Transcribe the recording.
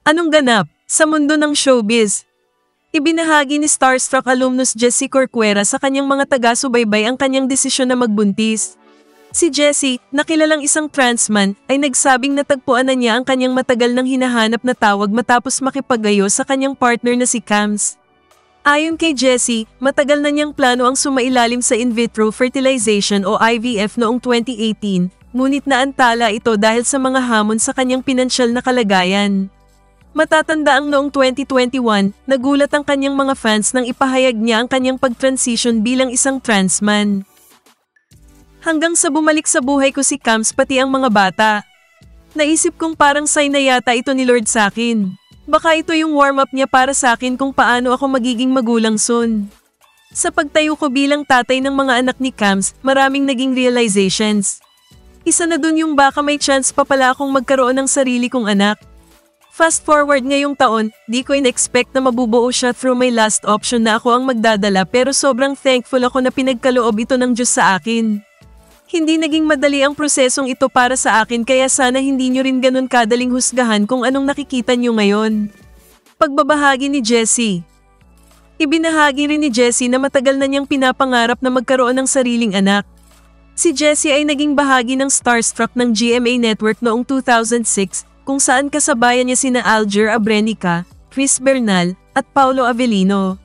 Anong ganap sa mundo ng showbiz? Ibinahagi ni Starstruck alumnus Jessie Corcuera sa kanyang mga taga-subaybay ang kanyang desisyon na magbuntis. Si Jessie, na kilalang isang transman, ay nagsabing natagpuan na niya ang kanyang matagal nang hinahanap na tawag matapos makipagayo sa kanyang partner na si Cams. Ayon kay Jessie, matagal na niyang plano ang sumailalim sa in vitro fertilization o IVF noong 2018, ngunit naantala ito dahil sa mga hamon sa kanyang pinansyal na kalagayan. Matatanda ang noong 2021, nagulat ang kanyang mga fans nang ipahayag niya ang kanyang pag-transition bilang isang transman. Hanggang sa bumalik sa buhay ko si Cams pati ang mga bata. Naisip kong parang sign na yata ito ni Lord sa akin. Baka ito yung warm-up niya para sa akin kung paano ako magiging magulang soon. Sa pagtayo ko bilang tatay ng mga anak ni Cams, maraming naging realizations. Isa na dun yung baka may chance pa pala akong magkaroon ng sarili kong anak. Fast forward ngayong taon, di ko in-expect na mabubuo siya through my last option na ako ang magdadala pero sobrang thankful ako na pinagkaloob ito ng Diyos sa akin. Hindi naging madali ang prosesong ito para sa akin kaya sana hindi nyo rin ganun kadaling husgahan kung anong nakikita nyo ngayon. Pagbabahagi ni Jessie. Ibinahagi rin ni Jessie na matagal na niyang pinapangarap na magkaroon ng sariling anak. Si Jessie ay naging bahagi ng Starstruck ng GMA Network noong 2006 kung saan kasabayan niya sina Alger Abrenica, Chris Bernal, at Paulo Avellino.